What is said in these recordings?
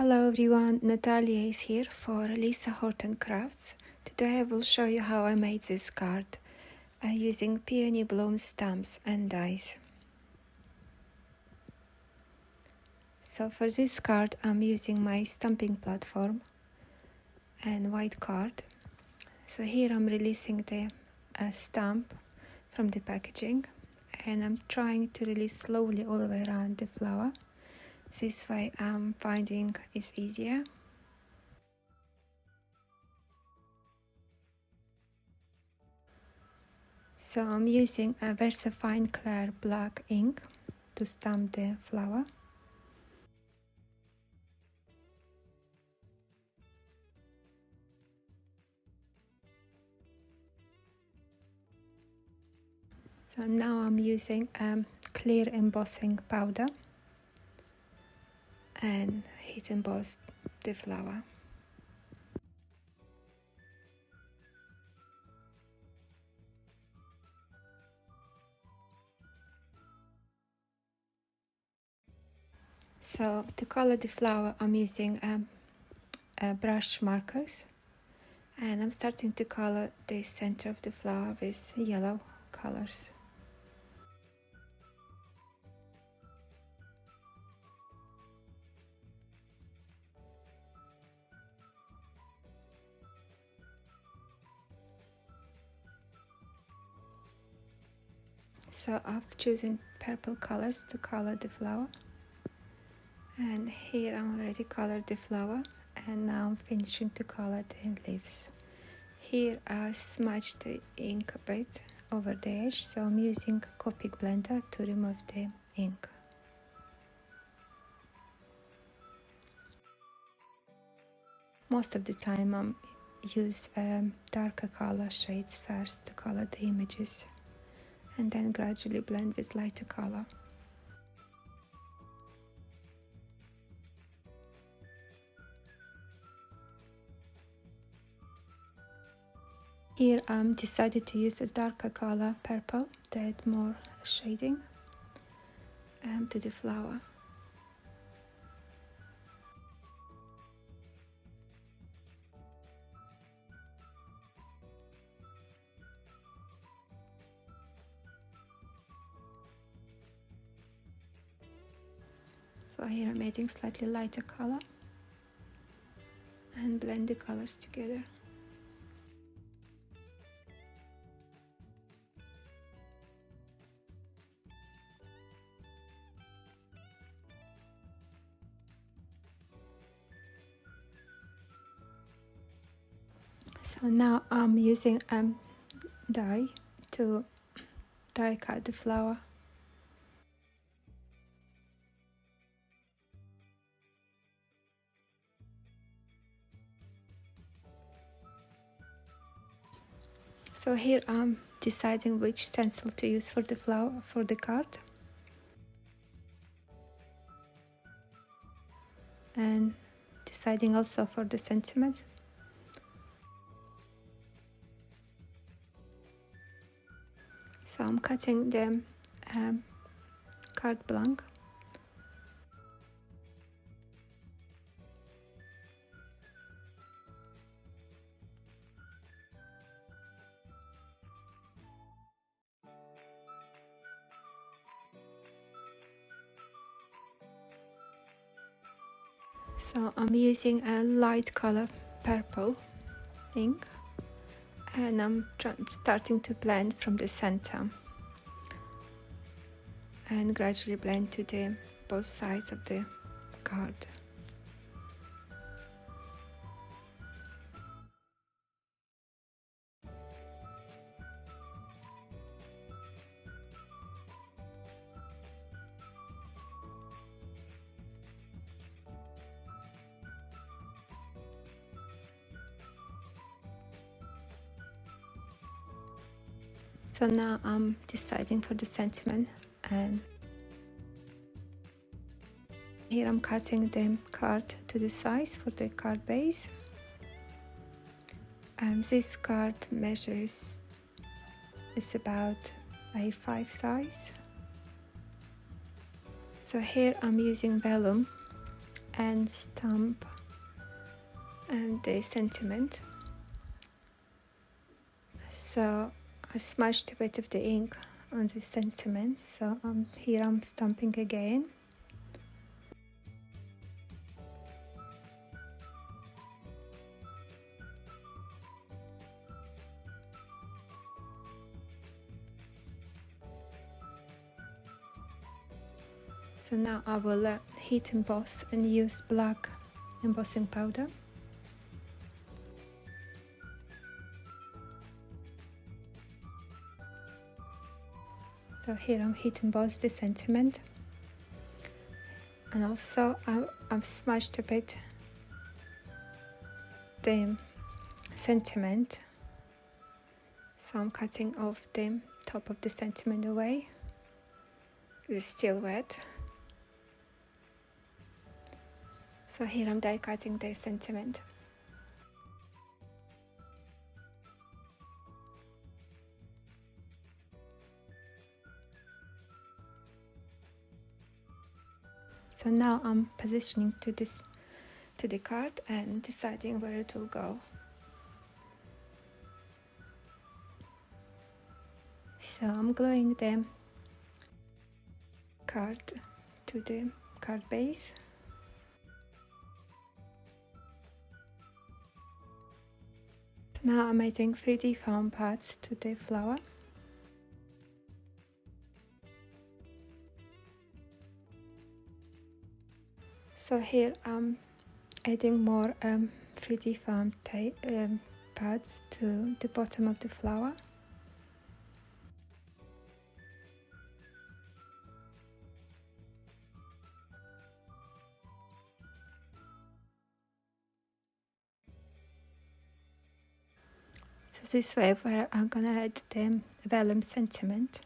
Hello everyone, Natalia is here for Lisa Horton Crafts. Today I will show you how I made this card using Peony bloom stamps and dies. So for this card I'm using my stamping platform and white card. So here I'm releasing the stamp from the packaging and I'm trying to release slowly all the way around the flower. This way I'm finding is easier. So I'm using a VersaFine Clear black ink to stamp the flower. So now I'm using clear embossing powder and heat emboss the flower. So to color the flower I'm using brush markers and I'm starting to color the center of the flower with yellow colors. So I've chosen purple colors to color the flower. And here I'm already colored the flower and now I'm finishing to color the leaves. Here I smudged the ink a bit over the edge, so I'm using Copic blender to remove the ink. Most of the time I use darker color shades first to color the images and then gradually blend with lighter color. Here I decided to use a darker color, purple, to add more shading to the flower. So here I'm adding slightly lighter color and blend the colors together. So now I'm using die to die cut the flower. So here I'm deciding which stencil to use for the flower, for the card. And deciding also for the sentiment. So I'm cutting the card blank. So I'm using a light color purple ink and I'm starting to blend from the center and gradually blend to the both sides of the card. So now I'm deciding for the sentiment and here I'm cutting the card to the size for the card base. This card measures is about A5 size. So here I'm using vellum and stamp the sentiment. So I smashed a bit of the ink on the sentiment, so here I'm stamping again. So now I will heat emboss and use black embossing powder. So here I'm heat emboss the sentiment, and also I've smashed a bit the sentiment, so I'm cutting off the top of the sentiment away. It's still wet. So here I'm die cutting the sentiment. So now I'm positioning to the card and deciding where it will go. So I'm gluing the card to the card base. Now I'm adding 3D foam pads to the flower. So here I'm adding more 3D foam pads to the bottom of the flower. So this way, where I'm gonna add the vellum sentiment,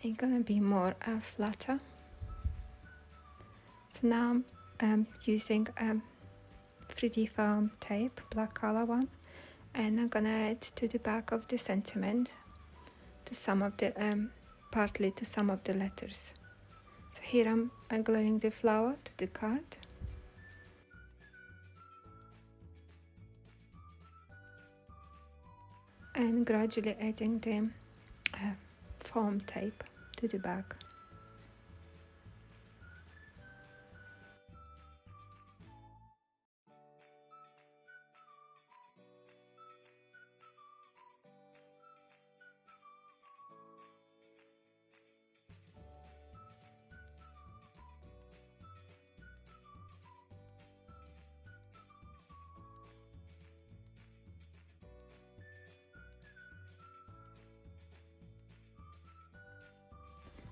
it's gonna be more flatter. So now I'm using 3D foam tape, black color one, and I'm gonna add to the back of the sentiment to some of the partly to some of the letters. So here I'm gluing the flower to the card. And gradually adding the foam tape to the back.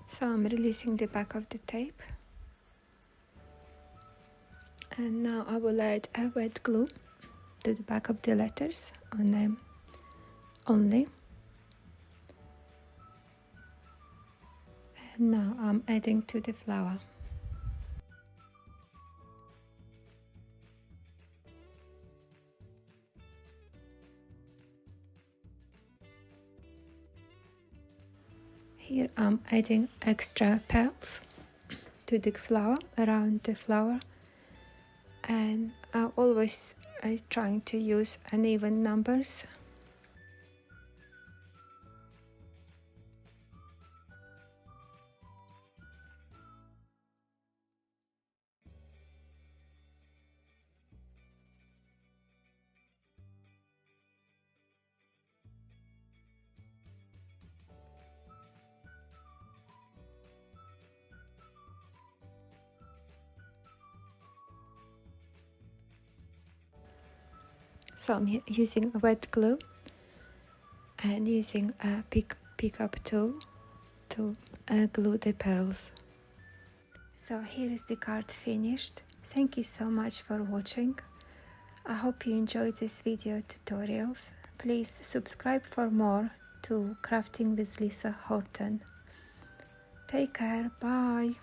So I'm releasing the back of the tape, and now I will add a wet glue to the back of the letters on them only. And now I'm adding to the flower. Here I'm adding extra petals to the flower, around the flower, and I'm always trying to use uneven numbers. So I'm using a wet glue and using a pick up tool to glue the petals. So here is the card finished. Thank you so much for watching. I hope you enjoyed this video tutorials. Please subscribe for more to Crafting with Lisa Horton. Take care, bye.